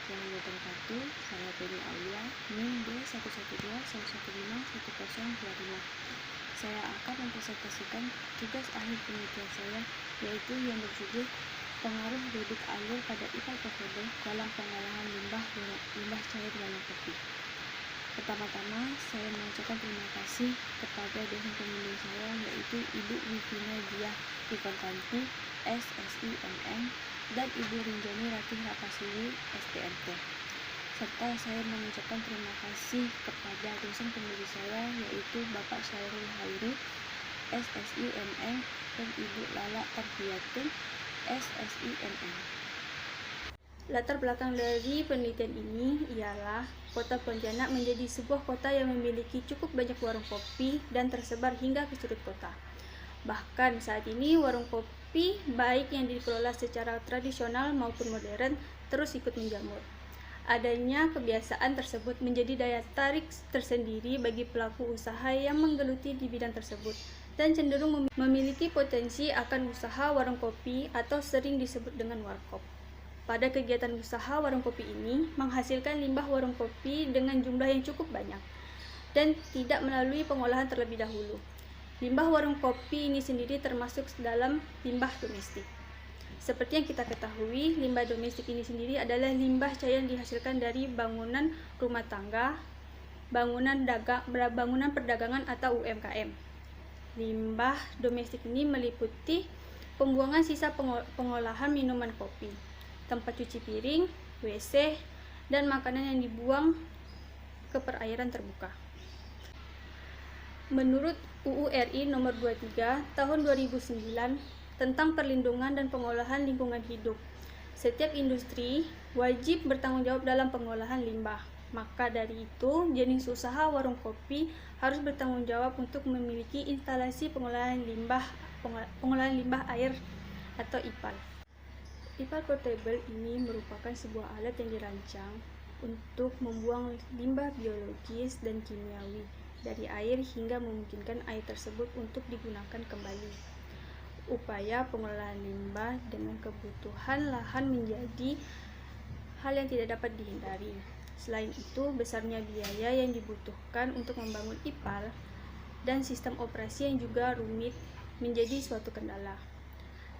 warahmatullahi wabarakatuh. Saya Penny Aulia, NIM D11211511025. Saya akan mempresentasikan tugas akhir penelitian saya, yaitu yang berjudul pengaruh debit air pada IPAL portable dalam pengolahan limbah cair warna kopi. Pertama-tama, saya mengucapkan terima kasih kepada dosen pembimbing saya, yaitu Ibu Wivina Diah Ikontanti, SSIMM, dan Ibu Rinjani Ratih Rapasuri, STMT. Serta saya mengucapkan terima kasih kepada dosen pembimbing saya, yaitu Bapak Syairul Hairi, SSIMM, dan Ibu Lala Tarbiyatun, SSIMM. Latar belakang dari penelitian ini ialah Kota Pontianak menjadi sebuah kota yang memiliki cukup banyak warung kopi dan tersebar hingga ke sudut kota. Bahkan saat ini warung kopi baik yang dikelola secara tradisional maupun modern terus ikut menjamur. Adanya kebiasaan tersebut menjadi daya tarik tersendiri bagi pelaku usaha yang menggeluti di bidang tersebut dan cenderung memiliki potensi akan usaha warung kopi atau sering disebut dengan warkop. Pada kegiatan usaha warung kopi ini menghasilkan limbah warung kopi dengan jumlah yang cukup banyak dan tidak melalui pengolahan terlebih dahulu. Limbah warung kopi ini sendiri termasuk dalam limbah domestik. Seperti yang kita ketahui, limbah domestik ini sendiri adalah limbah cair yang dihasilkan dari bangunan rumah tangga, bangunan perdagangan atau UMKM. Limbah domestik ini meliputi pembuangan sisa pengolahan minuman kopi, tempat cuci piring, WC, dan makanan yang dibuang ke perairan terbuka. Menurut UU RI nomor 23 tahun 2009 tentang perlindungan dan pengolahan lingkungan hidup, setiap industri wajib bertanggung jawab dalam pengolahan limbah. Maka dari itu, jenis usaha warung kopi harus bertanggung jawab untuk memiliki instalasi pengolahan limbah air atau IPAL. IPAL portable ini merupakan sebuah alat yang dirancang untuk membuang limbah biologis dan kimiawi dari air hingga memungkinkan air tersebut untuk digunakan kembali. Upaya pengolahan limbah dengan kebutuhan lahan menjadi hal yang tidak dapat dihindari. Selain itu, besarnya biaya yang dibutuhkan untuk membangun IPAL dan sistem operasi yang juga rumit menjadi suatu kendala.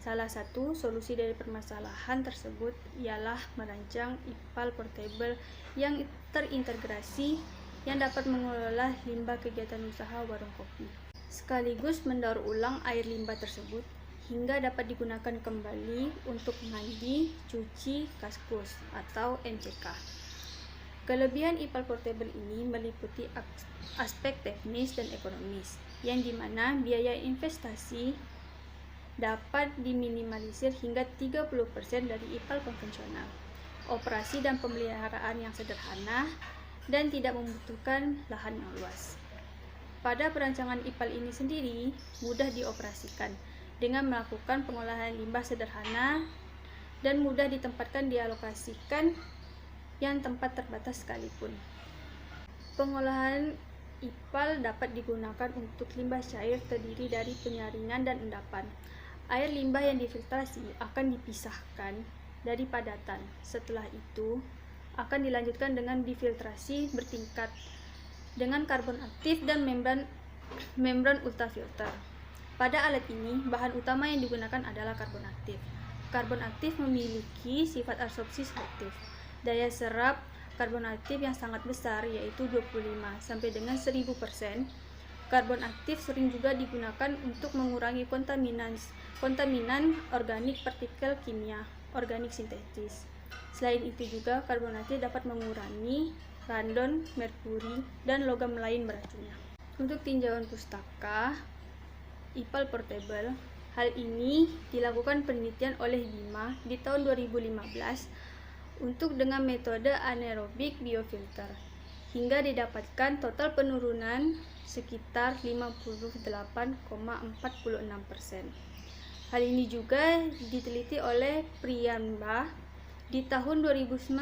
Salah satu solusi dari permasalahan tersebut ialah merancang IPAL portable yang terintegrasi yang dapat mengelola limbah kegiatan usaha warung kopi, sekaligus mendaur ulang air limbah tersebut hingga dapat digunakan kembali untuk mandi, cuci, kaskus atau MCK. Kelebihan IPAL portable ini meliputi aspek teknis dan ekonomis, yang dimana biaya investasi dapat diminimalisir hingga 30% dari IPAL konvensional. Operasi dan pemeliharaan yang sederhana dan tidak membutuhkan lahan yang luas. Pada perancangan IPAL ini sendiri mudah dioperasikan dengan melakukan pengolahan limbah sederhana dan mudah ditempatkan dialokasikan yang tempat terbatas sekalipun. Pengolahan IPAL dapat digunakan untuk limbah cair terdiri dari penyaringan dan endapan. Air limbah yang difiltrasi akan dipisahkan dari padatan. Setelah itu akan dilanjutkan dengan difiltrasi bertingkat dengan karbon aktif dan membran ultrafilter. Pada alat ini, bahan utama yang digunakan adalah karbon aktif. Karbon aktif memiliki sifat absorpsi selektif. Daya serap karbon aktif yang sangat besar, yaitu 25 sampai dengan 1000%. Karbon aktif sering juga digunakan untuk mengurangi kontaminan organik partikel kimia organik sintetis. Selain itu juga karbon aktif dapat mengurangi radon, merkuri, dan logam lain beracunnya. Untuk tinjauan pustaka IPAL portable, hal ini dilakukan penelitian oleh BIMA di tahun 2015 untuk dengan metode anaerobik biofilter hingga didapatkan total penurunan sekitar 58,46%. Hal ini juga diteliti oleh Priyamba di tahun 2019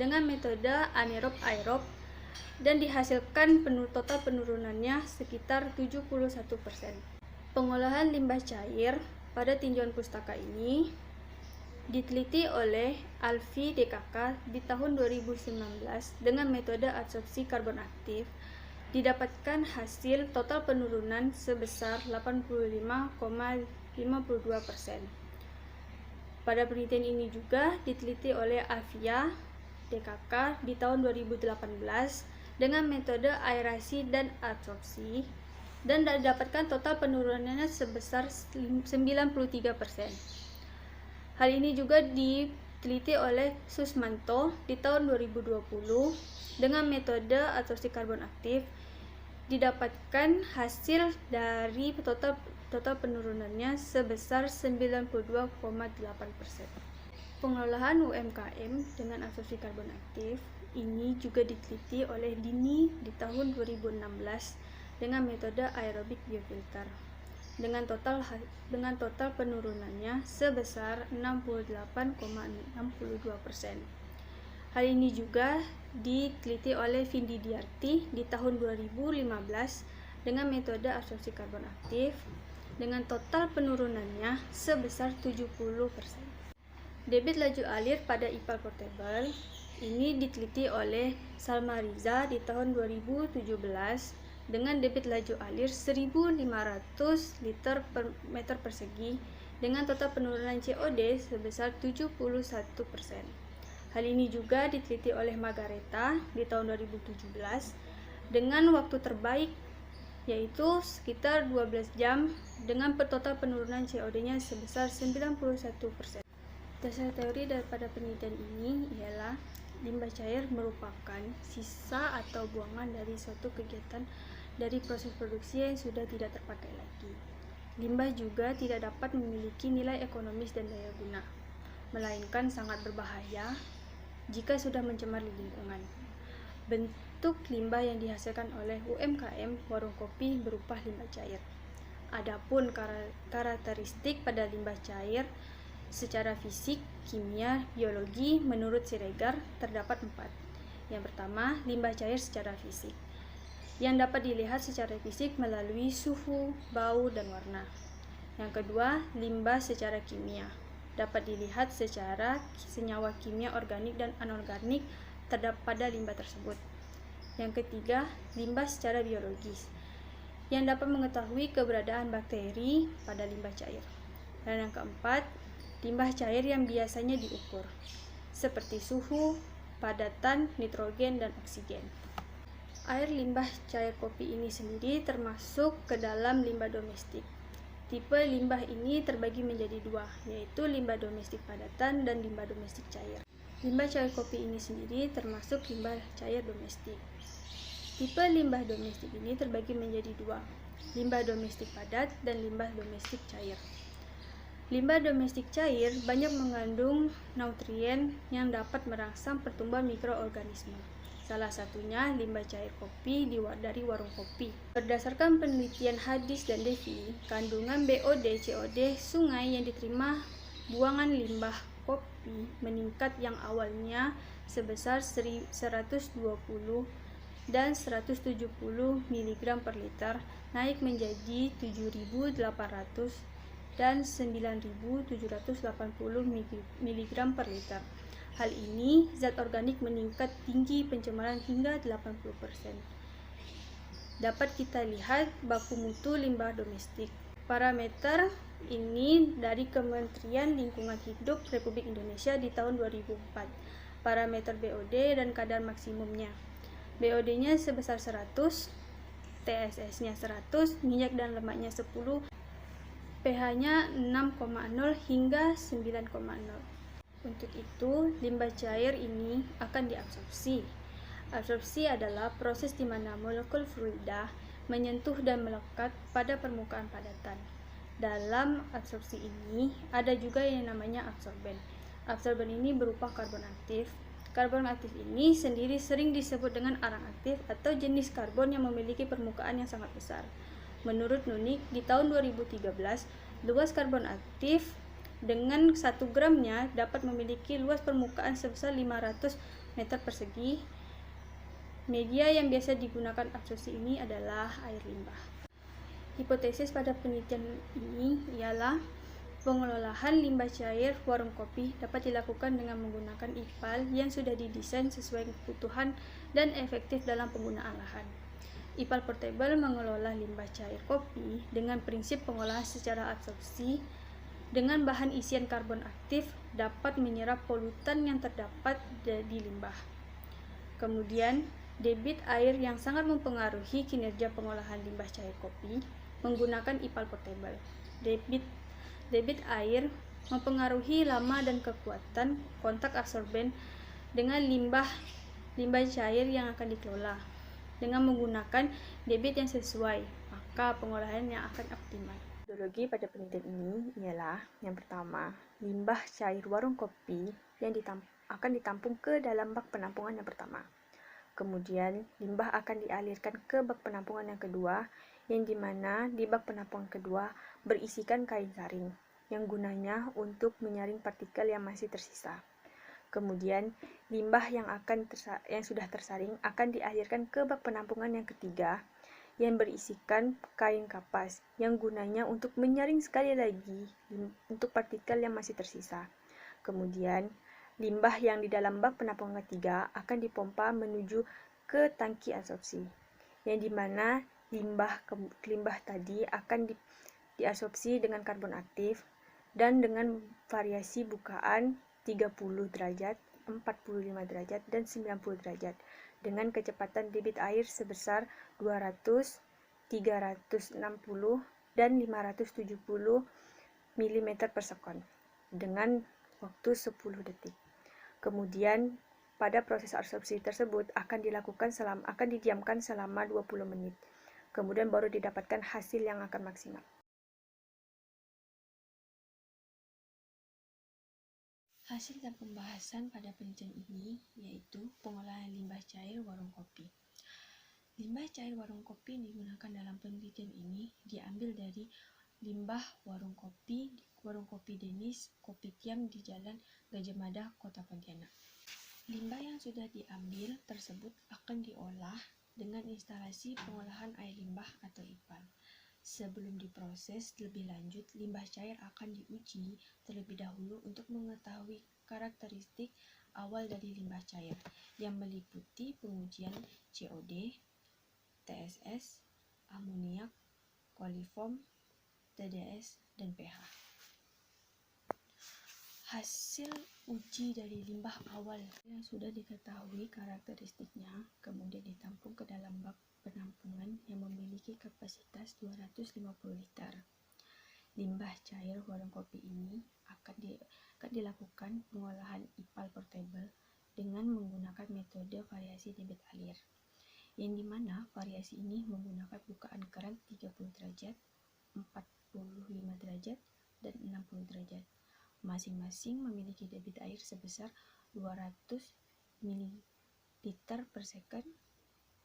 dengan metode anaerob aerob dan dihasilkan total penurunannya sekitar 71%. Pengolahan limbah cair pada tinjauan pustaka ini Diteliti oleh Alfi DKK di tahun 2019 dengan metode adsorpsi karbon aktif, didapatkan hasil total penurunan sebesar 85,52%. Pada penelitian ini juga diteliti oleh Avia DKK di tahun 2018 dengan metode aerasi dan adsorpsi, dan didapatkan total penurunannya sebesar 93%. Hal ini juga diteliti oleh Susmanto di tahun 2020 dengan metode adsorpsi karbon aktif, didapatkan hasil dari total penurunannya sebesar 92,8%. Pengelolaan UMKM dengan absorpsi karbon aktif ini juga diteliti oleh Dini di tahun 2016 dengan metode aerobik biofilter dengan total penurunannya sebesar 68,62%. Hal ini juga diteliti oleh Vindi Diarti di tahun 2015 dengan metode absorpsi karbon aktif dengan total penurunannya sebesar 70%. Debit laju alir pada IPAL portable ini diteliti oleh Salma Riza di tahun 2017 dengan debit laju alir 1.500 liter per meter persegi dengan total penurunan COD sebesar 71%. Hal ini juga diteliti oleh Margareta di tahun 2017 dengan waktu terbaik yaitu sekitar 12 jam dengan total penurunan COD-nya sebesar 91%. Dasar teori daripada penelitian ini ialah limbah cair merupakan sisa atau buangan dari suatu kegiatan dari proses produksi yang sudah tidak terpakai lagi. Limbah juga tidak dapat memiliki nilai ekonomis dan daya guna, melainkan sangat berbahaya jika sudah mencemari lingkungan. Bentuk limbah yang dihasilkan oleh UMKM warung kopi berupa limbah cair. Adapun karakteristik pada limbah cair secara fisik, kimia, biologi menurut Siregar terdapat 4. Yang pertama, limbah cair secara fisik yang dapat dilihat secara fisik melalui suhu, bau, dan warna. Yang kedua, limbah secara kimia dapat dilihat secara senyawa kimia organik dan anorganik terdapat pada limbah tersebut. Yang ketiga, limbah secara biologis yang dapat mengetahui keberadaan bakteri pada limbah cair. Dan yang keempat, limbah cair yang biasanya diukur seperti suhu, padatan, nitrogen, dan oksigen. Air limbah cair kopi ini sendiri termasuk ke dalam limbah domestik. Tipe limbah ini terbagi menjadi 2, yaitu limbah domestik padatan dan limbah domestik cair. Limbah cair kopi ini sendiri termasuk limbah cair domestik. Tipe limbah domestik ini terbagi menjadi 2, limbah domestik padat dan limbah domestik cair. Limbah domestik cair banyak mengandung nutrien yang dapat merangsang pertumbuhan mikroorganisme. Salah satunya limbah cair kopi dari warung kopi. Berdasarkan penelitian Hadis dan Devi, kandungan BOD COD sungai yang diterima buangan limbah kopi meningkat yang awalnya sebesar 120 dan 170 mg per liter naik menjadi 7.800 dan 9.780 mg per liter. Hal ini, zat organik meningkat tinggi pencemaran hingga 80%. Dapat kita lihat baku mutu limbah domestik. Parameter ini dari Kementerian Lingkungan Hidup Republik Indonesia di tahun 2004. Parameter BOD dan kadar maksimumnya. BOD-nya sebesar 100, TSS-nya 100, minyak dan lemaknya 10, pH-nya 6,0 hingga 9,0. Untuk itu, limbah cair ini akan diabsorpsi. Absorpsi adalah proses di mana molekul fluida menyentuh dan melekat pada permukaan padatan. Dalam absorpsi ini, ada juga yang namanya absorben. Absorben ini berupa karbon aktif. Karbon aktif ini sendiri sering disebut dengan arang aktif atau jenis karbon yang memiliki permukaan yang sangat besar. Menurut Nunik, di tahun 2013, luas karbon aktif dengan 1 gramnya dapat memiliki luas permukaan sebesar 500 meter persegi. Media yang biasa digunakan absorpsi ini adalah air limbah. Hipotesis pada penelitian ini ialah Pengelolaan limbah cair warung kopi dapat dilakukan dengan menggunakan IPAL yang sudah didesain sesuai kebutuhan dan efektif dalam penggunaan lahan. IPAL Portable mengelola limbah cair kopi dengan prinsip pengolahan secara absorpsi dengan bahan isian karbon aktif dapat menyerap polutan yang terdapat di limbah. Kemudian, debit air yang sangat mempengaruhi kinerja pengolahan limbah cair kopi menggunakan IPAL Portable. Debit air mempengaruhi lama dan kekuatan kontak absorben dengan limbah cair yang akan dikelola. Dengan menggunakan debit yang sesuai, maka pengolahan yang akan optimal. Metodologi pada penelitian ini ialah yang pertama, limbah cair warung kopi yang akan ditampung ke dalam bak penampungan yang pertama. Kemudian, limbah akan dialirkan ke bak penampungan yang kedua, yang dimana di bak penampungan kedua berisikan kain saring, yang gunanya untuk menyaring partikel yang masih tersisa. Kemudian, limbah yang sudah tersaring akan dialirkan ke bak penampungan yang ketiga, yang berisikan kain kapas, yang gunanya untuk menyaring sekali lagi untuk partikel yang masih tersisa. Kemudian, limbah yang di dalam bak penampungan ketiga akan dipompa menuju ke tangki absorpsi, yang dimana limbah tadi akan diabsorpsi dengan karbon aktif dan dengan variasi bukaan 30 derajat, 45 derajat, dan 90 derajat dengan kecepatan debit air sebesar 200, 360, dan 570 mm per sekon dengan waktu 10 detik. Kemudian, pada proses absorpsi tersebut akan didiamkan selama 20 menit. Kemudian baru didapatkan hasil yang akan maksimal. Hasil dan pembahasan pada penelitian ini yaitu pengolahan limbah cair warung kopi. Limbah cair warung kopi yang digunakan dalam penelitian ini diambil dari limbah warung kopi Denis Kopitiam di Jalan Gajah Mada, Kota Pontianak. Limbah yang sudah diambil tersebut akan diolah dengan instalasi pengolahan air limbah atau IPAL. Sebelum diproses lebih lanjut, limbah cair akan diuji terlebih dahulu untuk mengetahui karakteristik awal dari limbah cair yang meliputi pengujian COD, TSS, amoniak, koliform, TDS, dan pH. Hasil uji dari limbah awal yang sudah diketahui karakteristiknya kemudian ditampung ke dalam bak penampungan yang memiliki kapasitas 250 liter. Limbah cair warung kopi ini akan dilakukan pengolahan IPAL Portable dengan menggunakan metode variasi debit alir, yang dimana variasi ini menggunakan bukaan keran 30 derajat, 45 derajat, dan 60 derajat. Masing-masing memiliki debit air sebesar 200 ml per second,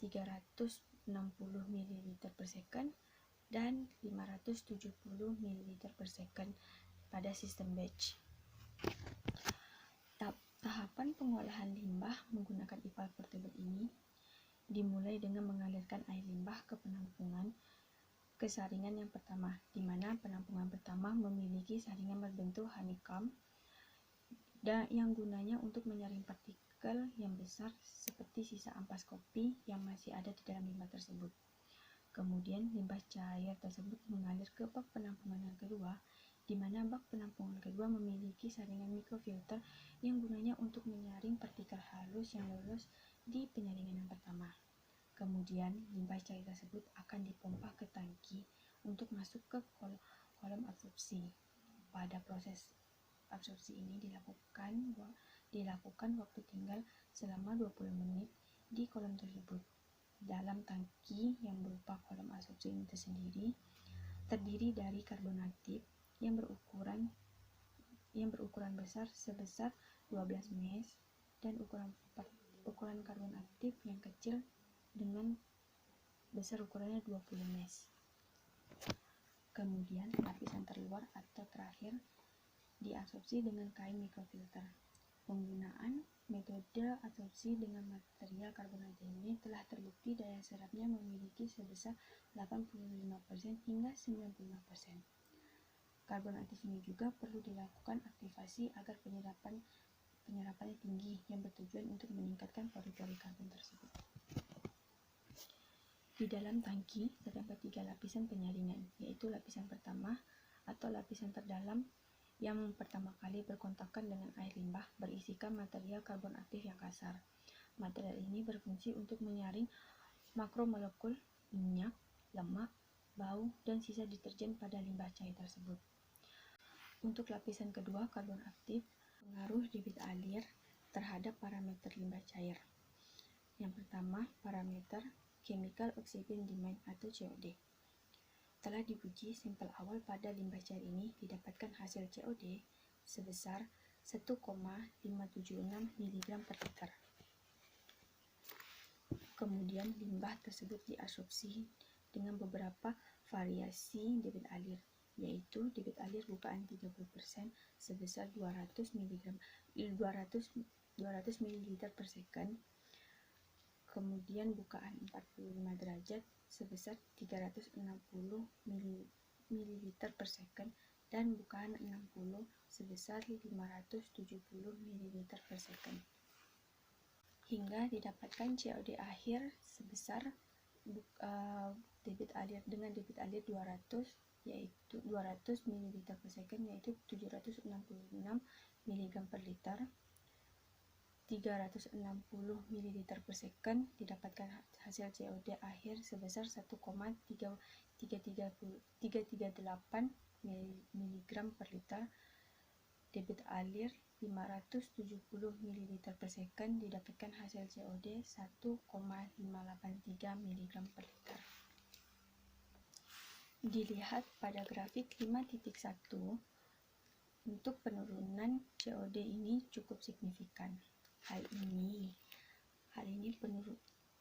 360 ml per second, dan 570 ml per second pada sistem batch. Tahapan pengolahan limbah menggunakan IPAL Portable ini dimulai dengan mengalirkan air limbah ke penampungan ke saringan yang pertama, di mana penampungan pertama memiliki saringan berbentuk honeycomb yang gunanya untuk menyaring partikel yang besar seperti sisa ampas kopi yang masih ada di dalam limbah tersebut. Kemudian limbah cair tersebut mengalir ke bak penampungan yang kedua, di mana bak penampungan kedua memiliki saringan microfilter yang gunanya untuk menyaring partikel halus yang lolos di penyaringan yang pertama. Kemudian, limbah cair tersebut akan dipompa ke tangki untuk masuk ke kolom absorpsi. Pada proses absorpsi ini dilakukan waktu tinggal selama 20 menit di kolom tersebut. Dalam tangki yang berupa kolom absorpsi ini tersendiri terdiri dari karbon aktif yang berukuran besar sebesar 12 mesh dan ukuran karbon aktif yang kecil dengan besar ukurannya 20 mesh. Kemudian lapisan terluar atau terakhir diabsorpsi dengan kain microfilter. Penggunaan metode absorpsi dengan material karbonat ini telah terbukti daya serapnya memiliki sebesar 85% hingga 95%. karbon aktif ini juga perlu dilakukan aktivasi agar penyerapannya tinggi yang bertujuan untuk meningkatkan pori-pori karbon tersebut. Di dalam tangki terdapat 3 lapisan penyaringan, yaitu lapisan pertama atau lapisan terdalam yang pertama kali berkontakkan dengan air limbah berisikan material karbon aktif yang kasar. Material ini berfungsi untuk menyaring makromolekul minyak, lemak, bau, dan sisa deterjen pada limbah cair tersebut. Untuk lapisan kedua karbon aktif, pengaruh debit alir terhadap parameter limbah cair. Yang pertama, parameter Chemical Oxygen Demand atau COD. Telah diuji sampel awal pada limbah cair ini didapatkan hasil COD sebesar 1,576 mg per liter. Kemudian limbah tersebut diabsorpsi dengan beberapa variasi debit alir, yaitu debit alir bukaan 30% sebesar 200 ml per second, kemudian bukaan 45 derajat sebesar 360 ml per second, dan bukaan 60 sebesar 570 ml per second. Hingga didapatkan COD akhir sebesar debit alir dengan debit alir 200 ml per second, yaitu 766 mg per liter. 360 ml per second didapatkan hasil COD akhir sebesar 1,338 mg per liter. Debit alir 570 ml per second didapatkan hasil COD 1,583 mg per liter. Dilihat pada grafik 5.1, untuk penurunan COD ini cukup signifikan. Hal ini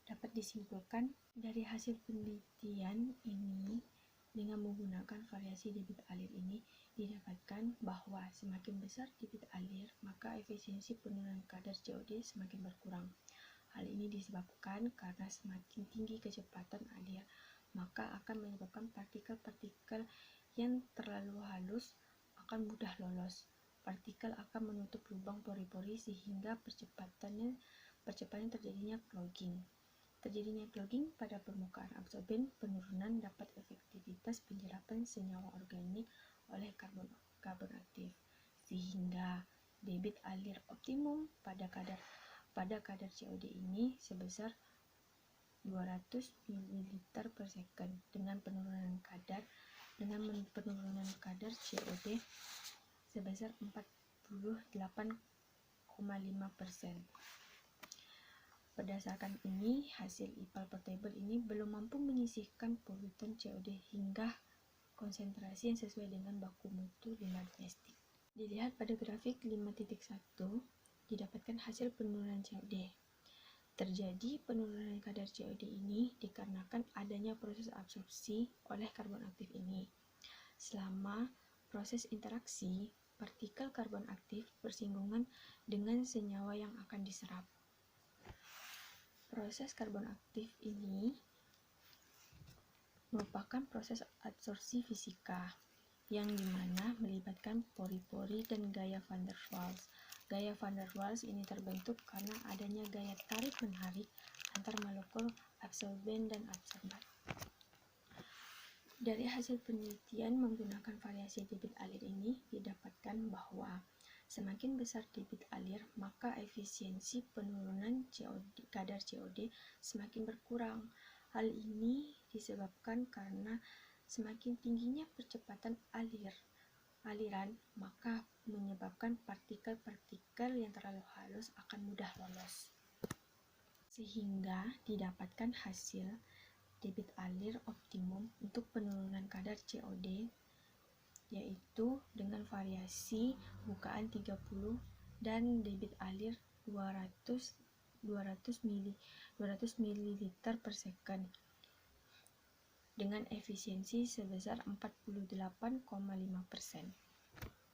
dapat disimpulkan dari hasil penelitian ini. Dengan menggunakan variasi debit alir ini didapatkan bahwa semakin besar debit alir, maka efisiensi penurunan kadar COD semakin berkurang. Hal ini disebabkan karena semakin tinggi kecepatan alir, maka akan menyebabkan partikel-partikel yang terlalu halus akan mudah lolos. Partikel akan menutup lubang pori-pori sehingga percepatan terjadinya clogging. Terjadinya clogging pada permukaan absorben, penurunan dapat efektivitas penyerapan senyawa organik oleh karbon aktif, sehingga debit alir optimum pada kadar COD ini sebesar 200 ml per second dengan penurunan kadar COD sebesar 48,5%. Berdasarkan ini, hasil IPAL portable ini belum mampu menyisihkan polutan COD hingga konsentrasi yang sesuai dengan baku mutu limbah domestik. Dilihat pada grafik 5.1, didapatkan hasil penurunan COD. Terjadi penurunan kadar COD ini dikarenakan adanya proses absorpsi oleh karbon aktif ini. Selama proses interaksi, partikel karbon aktif bersinggungan dengan senyawa yang akan diserap. Proses karbon aktif ini merupakan proses absorpsi fisika yang dimana melibatkan pori-pori dan gaya van der Waals. Gaya van der Waals ini terbentuk karena adanya gaya tarik-menarik antar molekul absorben dan absorban. Dari hasil penelitian menggunakan variasi debit alir ini didapatkan bahwa semakin besar debit alir, maka efisiensi penurunan kadar COD semakin berkurang. Hal ini disebabkan karena semakin tingginya percepatan aliran, maka menyebabkan partikel-partikel yang terlalu halus akan mudah lolos. Sehingga didapatkan hasil debit alir optimum untuk penurunan kadar COD, yaitu dengan variasi bukaan 30 dan debit alir 200 ml per second dengan efisiensi sebesar 48,5%.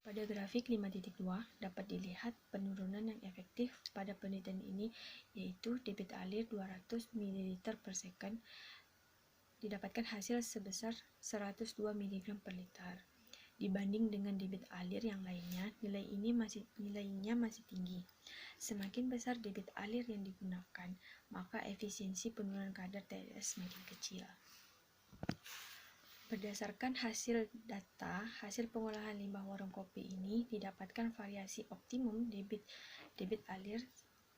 Pada grafik 5.2 dapat dilihat penurunan yang efektif pada penelitian ini, yaitu debit alir 200 ml per second didapatkan hasil sebesar 102 mg per liter. dibanding dengan debit alir yang lainnya, nilainya masih tinggi. Semakin besar debit alir yang digunakan, maka efisiensi penurunan kadar TDS semakin kecil. Berdasarkan hasil data, hasil pengolahan limbah warung kopi ini didapatkan variasi optimum debit alir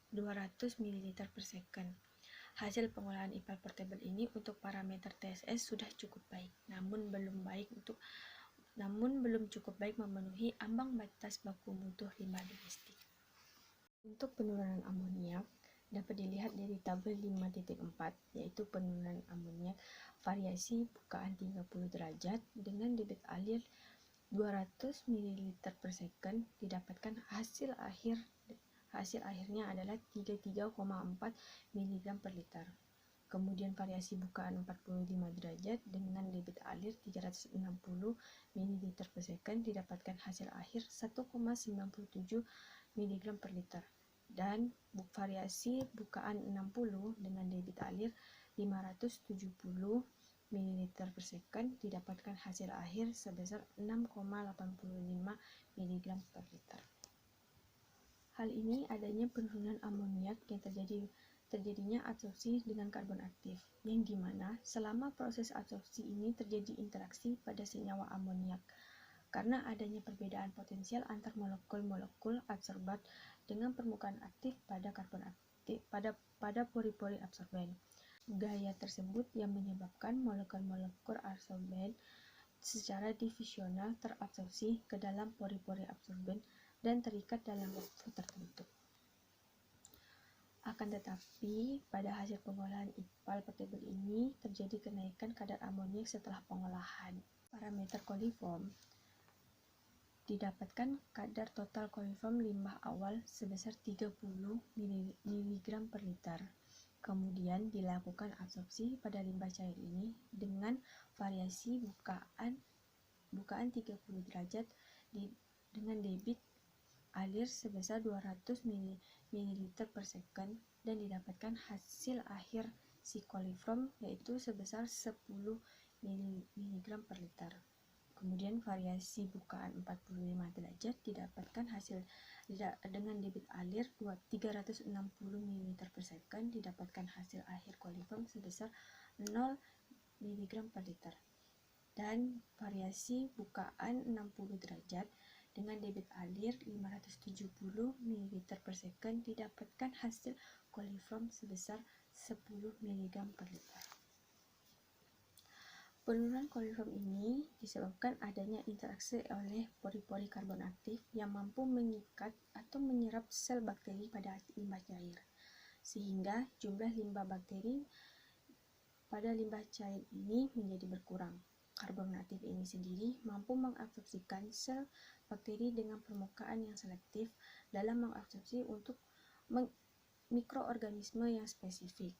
200 ml per second. Hasil pengolahan IPAL portable ini untuk parameter TSS sudah cukup baik, namun belum cukup baik memenuhi ambang batas baku mutu limbah domestik. Untuk penurunan amoniak dapat dilihat dari tabel 5.4, yaitu penurunan amoniak variasi bukaan 30 derajat dengan debit alir 200 ml per second didapatkan hasil akhirnya adalah 33,4 mg per liter. Kemudian variasi bukaan 45 derajat dengan debit alir 360 ml per second didapatkan hasil akhir 1,97 mg per liter. Dan variasi bukaan 60 dengan debit alir 570 ml per second didapatkan hasil akhir sebesar 6,85 mg per liter. Hal ini adanya penurunan amoniak yang terjadinya absorpsi dengan karbon aktif, yang dimana selama proses absorpsi ini terjadi interaksi pada senyawa amoniak karena adanya perbedaan potensial antar molekul-molekul adsorbat dengan permukaan aktif pada karbon aktif pada pori-pori absorben. Gaya tersebut yang menyebabkan molekul-molekul adsorben secara divisional terabsorpsi ke dalam pori-pori absorben dan terikat dalam waktu tertentu. Akan tetapi, pada hasil pengolahan IPAL portable ini terjadi kenaikan kadar amoniak setelah pengolahan. Parameter coliform didapatkan kadar total coliform limbah awal sebesar 30 mg per liter. Kemudian dilakukan absorpsi pada limbah cair ini dengan variasi bukaan 30 derajat dengan debit alir sebesar 200 ml per second dan didapatkan hasil akhir si coliform yaitu sebesar 10 mg per liter. Kemudian variasi bukaan 45 derajat didapatkan hasil dengan debit alir 360 ml per second didapatkan hasil akhir coliform sebesar 0 mg per liter. Dan variasi bukaan 60 derajat dengan debit alir 570 ml per second didapatkan hasil coliform sebesar 10 mg per liter. Penurunan coliform ini disebabkan adanya interaksi oleh pori-pori karbon aktif yang mampu mengikat atau menyerap sel bakteri pada limbah cair, sehingga jumlah limbah bakteri pada limbah cair ini menjadi berkurang. Karbon aktif ini sendiri mampu mengabsorpsikan sel bakteri dengan permukaan yang selektif dalam mengabsorpsi untuk mikroorganisme yang spesifik.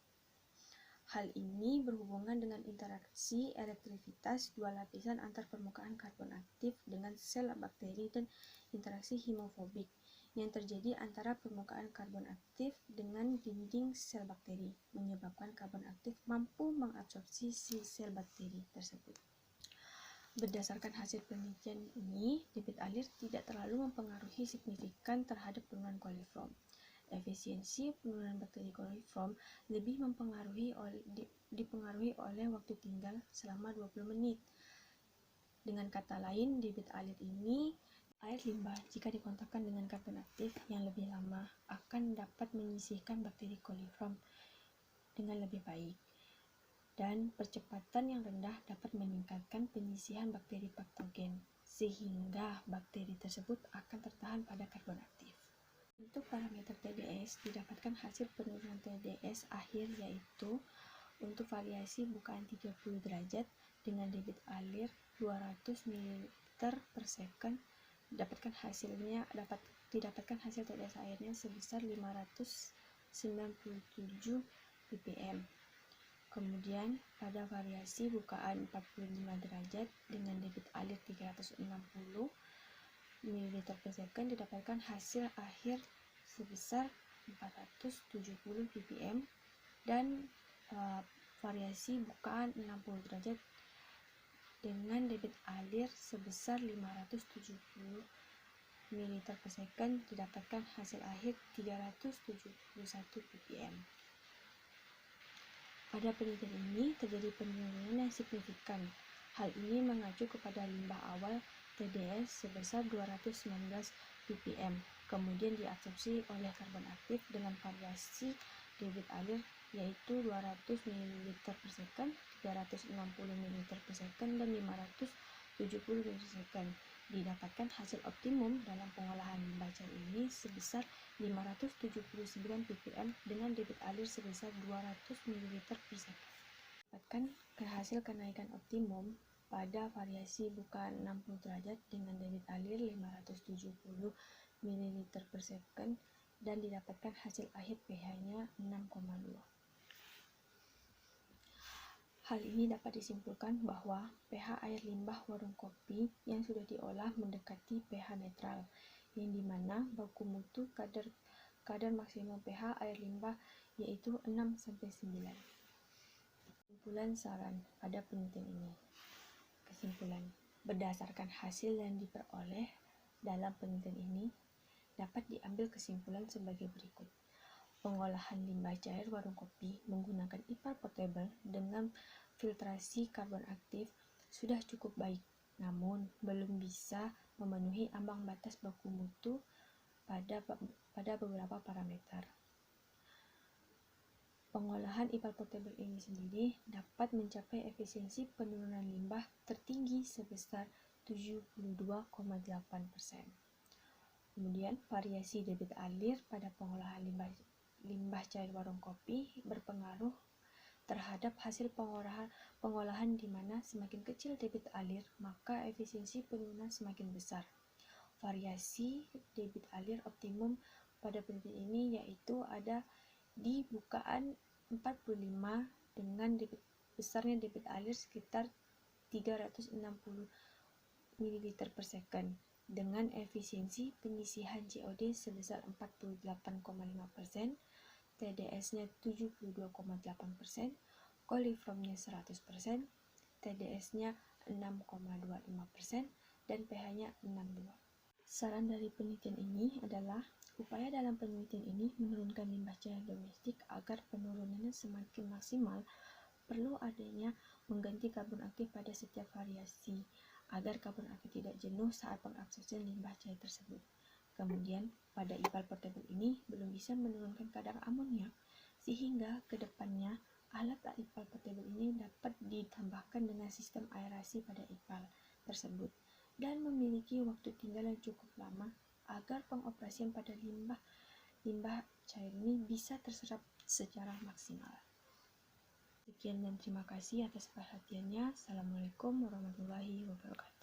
Hal ini berhubungan dengan interaksi elektrivitas dua lapisan antar permukaan karbon aktif dengan sel bakteri dan interaksi hemofobik yang terjadi antara permukaan karbon aktif dengan dinding sel bakteri, menyebabkan karbon aktif mampu mengabsorpsi si sel bakteri tersebut. Berdasarkan hasil penelitian ini, debit alir tidak terlalu mempengaruhi signifikan terhadap penurunan coliform. Efisiensi penurunan bakteri coliform lebih dipengaruhi oleh waktu tinggal selama 20 menit. Dengan kata lain, debit alir ini air limbah jika dikontakkan dengan karbon aktif yang lebih lama akan dapat menyisihkan bakteri coliform dengan lebih baik. Dan percepatan yang rendah dapat meningkatkan penyisihan bakteri patogen, sehingga bakteri tersebut akan tertahan pada karbon aktif. Untuk parameter TDS didapatkan hasil penurunan TDS akhir yaitu untuk variasi bukaan 30 derajat dengan debit alir 200 ml per second didapatkan hasil TDS akhirnya sebesar 597 ppm. Kemudian pada variasi bukaan 45 derajat dengan debit alir 360 ml per second didapatkan hasil akhir sebesar 470 ppm dan variasi bukaan 60 derajat dengan debit alir sebesar 570 ml per second didapatkan hasil akhir 371 ppm. Pada penelitian ini terjadi penurunan yang signifikan. Hal ini mengacu kepada limbah awal TDS sebesar 219 ppm, kemudian diabsorpsi oleh karbon aktif dengan variasi debit alir yaitu 200 ml per second, 360 ml per second, dan 570 ml per second. Didapatkan hasil optimum dalam pengolahan limbah cair ini sebesar 579 ppm dengan debit alir sebesar 200 ml per second. Dapatkan hasil kenaikan optimum pada variasi buka 60 derajat dengan debit alir 570 ml per second dan didapatkan hasil akhir pH-nya 6,2. Hal ini dapat disimpulkan bahwa pH air limbah warung kopi yang sudah diolah mendekati pH netral, yang dimana baku mutu kadar maksimum pH air limbah yaitu 6-9. Kesimpulan saran pada penelitian ini. Kesimpulan, berdasarkan hasil yang diperoleh dalam penelitian ini, dapat diambil kesimpulan sebagai berikut. Pengolahan limbah cair warung kopi menggunakan IPAL portable dengan filtrasi karbon aktif sudah cukup baik, namun belum bisa memenuhi ambang batas baku mutu pada beberapa parameter. Pengolahan IPAL portable ini sendiri dapat mencapai efisiensi penurunan limbah tertinggi sebesar 72,8%. Kemudian, variasi debit alir pada pengolahan limbah cair warung kopi berpengaruh terhadap hasil pengolahan di mana semakin kecil debit alir, maka efisiensi penurunan semakin besar. Variasi debit alir optimum pada penelitian ini yaitu ada di bukaan 45 dengan besarnya debit alir sekitar 360 ml per second dengan efisiensi penyisihan COD sebesar 48,5%, TDS-nya 72,8%, coliformnya 100%, TDS-nya 6,25%, dan pH-nya 6,2. Saran dari penelitian ini adalah upaya dalam penelitian ini menurunkan limbah cair domestik agar penurunannya semakin maksimal perlu adanya mengganti karbon aktif pada setiap variasi agar karbon aktif tidak jenuh saat pengabsorpsian limbah cair tersebut. Kemudian, pada IPAL portable ini belum bisa menurunkan kadar amonia, sehingga ke depannya alat IPAL portable ini dapat ditambahkan dengan sistem aerasi pada IPAL tersebut dan memiliki waktu tinggal yang cukup lama agar pengoperasian pada limbah cair ini bisa terserap secara maksimal. Sekian dan terima kasih atas perhatiannya. Assalamualaikum warahmatullahi wabarakatuh.